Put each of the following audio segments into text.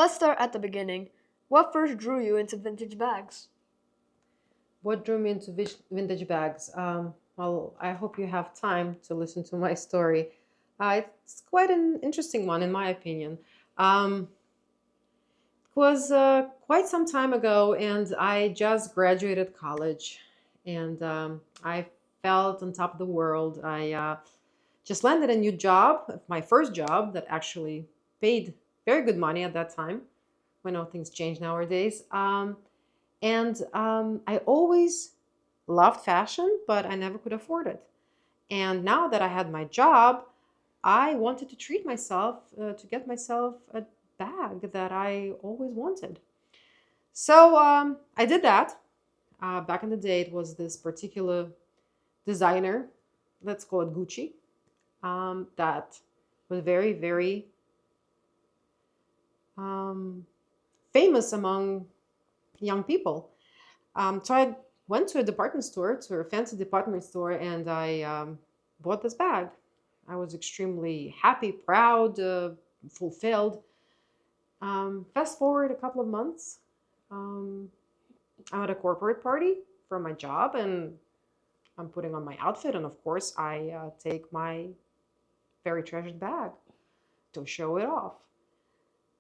Let's start at the beginning. What first drew you into vintage bags? What drew me into vintage bags? Well, I hope you have time to listen to my story. It's quite an interesting one, in my opinion. It was quite some time ago, and I just graduated college, and I felt on top of the world. I just landed a new job, my first job that actually paid very good money at that time. We know things change nowadays. And I always loved fashion, but I never could afford it. And now that I had my job, I wanted to treat myself, to get myself a bag that I always wanted. So I did that. Back in the day, it was this particular designer, let's call it Gucci, that was very, very um, famous among young people. So I went to a department store, to a fancy department store, and I bought this bag. I was extremely happy, proud, fulfilled. Fast forward a couple of months, um, I'm at a corporate party from my job, and I'm putting on my outfit, and of course, I take my very treasured bag to show it off.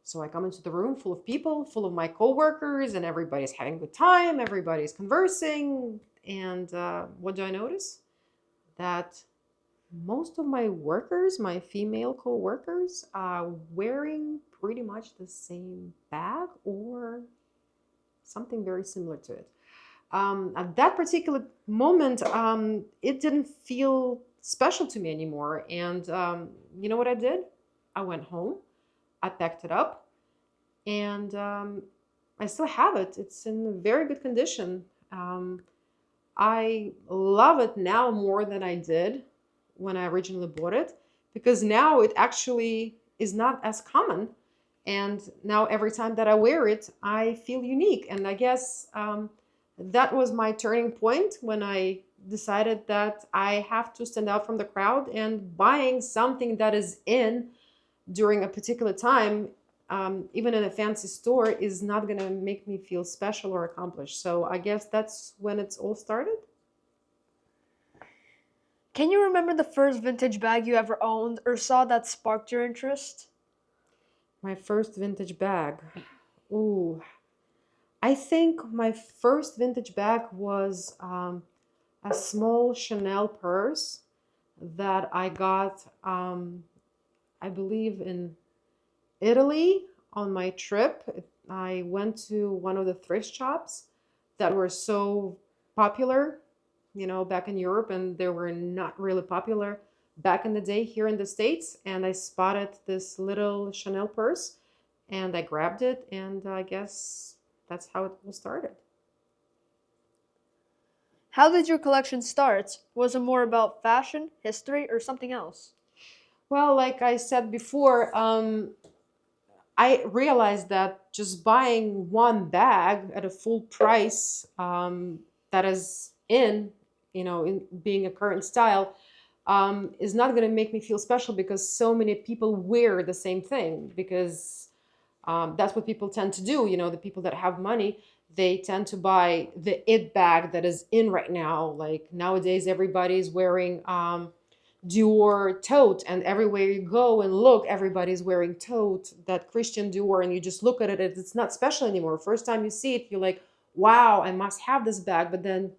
So I come into the room full of people, full of my coworkers, and everybody's having a good time. Everybody's conversing. And what do I notice? That most of my workers, my female coworkers, are wearing pretty much the same bag or something very similar to it. At that particular moment, it didn't feel special to me anymore. And you know what I did? I went home, I packed it up, and I still have it. It's in very good condition. I love it now more than I did when I originally bought it because now it actually is not as common. And now every time that I wear it, I feel unique. And I guess that was my turning point when I decided that I have to stand out from the crowd, and buying something that is in during a particular time, even in a fancy store, is not going to make me feel special or accomplished. So I guess that's when it's all started. Can you remember the first vintage bag you ever owned or saw that sparked your interest? My first vintage bag. Ooh, I think my first vintage bag was a small Chanel purse that I got, I believe, in Italy on my trip. I went to one of the thrift shops that were so popular, back in Europe, and they were not really popular back in the day here in the States. And I spotted this little Chanel purse and I grabbed it, and I guess that's how it all started. How did your collection start? Was it more about fashion, history, or something else? Well, like I said before, I realized that just buying one bag at a full price, that is in being a current style, is not going to make me feel special because so many people wear the same thing. Because that's what people tend to do. The people that have money, they tend to buy the it bag that is in right now. Like nowadays, everybody's wearing Dior tote, and everywhere you go and look, everybody's wearing tote, that Christian Dior, and you just look at it, it's not special anymore. First time you see it, you're like, wow, I must have this bag. But then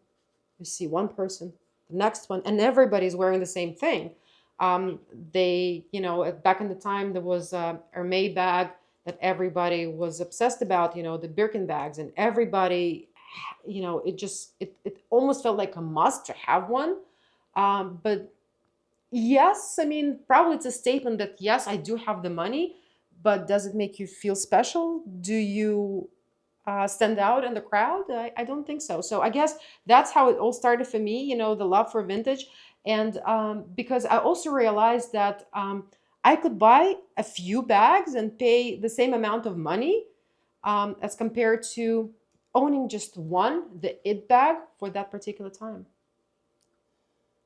you see one person, the next one, and everybody's wearing the same thing. Back in the time, there was a Hermes bag that everybody was obsessed about, the Birkin bags, and everybody, it almost felt like a must to have one. But yes, I mean, probably it's a statement that yes, I do have the money, but does it make you feel special? Do you stand out in the crowd? I don't think so. So I guess that's how it all started for me, the love for vintage. And because I also realized that I could buy a few bags and pay the same amount of money as compared to owning just one, the it bag, for that particular time.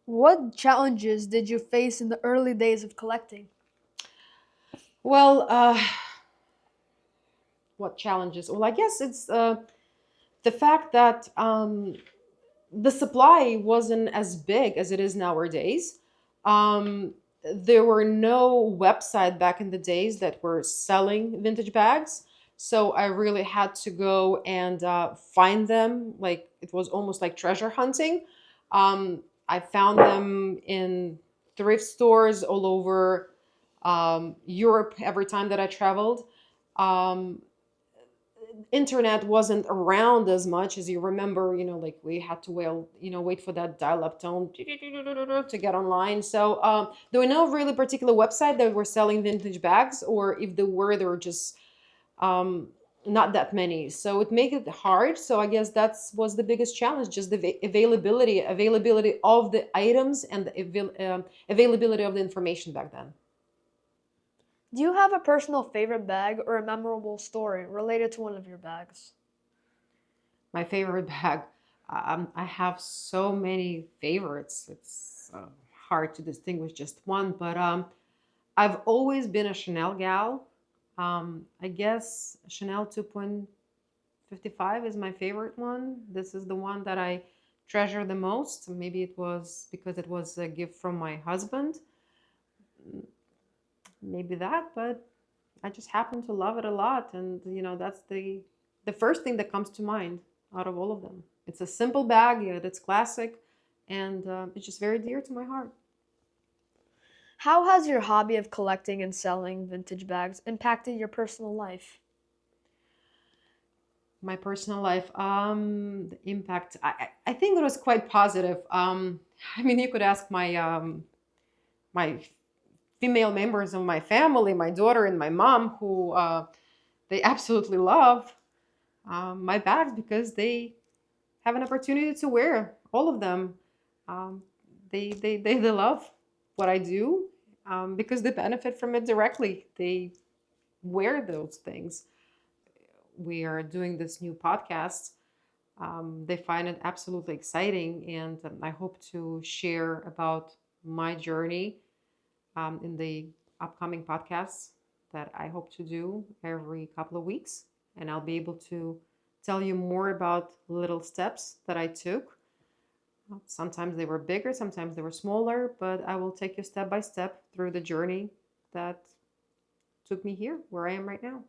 What challenges did you face in the early days of collecting? Well, what challenges? Well, I guess it's the fact that the supply wasn't as big as it is nowadays. Um, there were no website back in the days that were selling vintage bags. So I really had to go and find them. Like it was almost like treasure hunting. I found them in thrift stores all over Europe every time that I traveled. Um, Internet wasn't around as much as you remember, like we had to wait for that dial-up tone to get online. So there were no really particular website that were selling vintage bags, or if there were just um, not that many. So it made it hard. So I guess that's was the biggest challenge, just the availability of the items and the availability of the information back then. Do you have a personal favorite bag or a memorable story related to one of your bags? My favorite bag. I have so many favorites. It's hard to distinguish just one, but I've always been a Chanel gal. I guess Chanel 2.55 is my favorite one. This is the one that I treasure the most. Maybe it was because it was a gift from my husband. Maybe that, but I just happen to love it a lot, and that's the first thing that comes to mind out of all of them. It's a simple bag, yet it's classic, and it's just very dear to my heart. How has your hobby of collecting and selling vintage bags impacted your personal life? My personal life, the impact, I think it was quite positive. I mean, you could ask my female members of my family, my daughter and my mom, who they absolutely love my bags because they have an opportunity to wear all of them. Um, they love what I do because they benefit from it directly. They wear those things. We are doing this new podcast. They find it absolutely exciting, and I hope to share about my journey in the upcoming podcasts that I hope to do every couple of weeks. And I'll be able to tell you more about little steps that I took. Sometimes they were bigger, sometimes they were smaller, but I will take you step by step through the journey that took me here, where I am right now.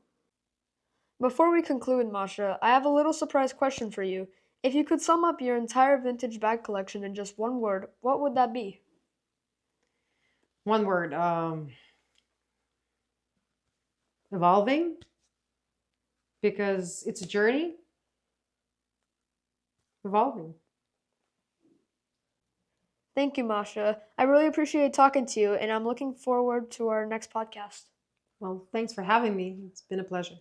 Before we conclude, Masha, I have a little surprise question for you. If you could sum up your entire vintage bag collection in just one word, what would that be? One word, evolving, because it's a journey, evolving. Thank you, Masha. I really appreciate talking to you, and I'm looking forward to our next podcast. Well, thanks for having me. It's been a pleasure.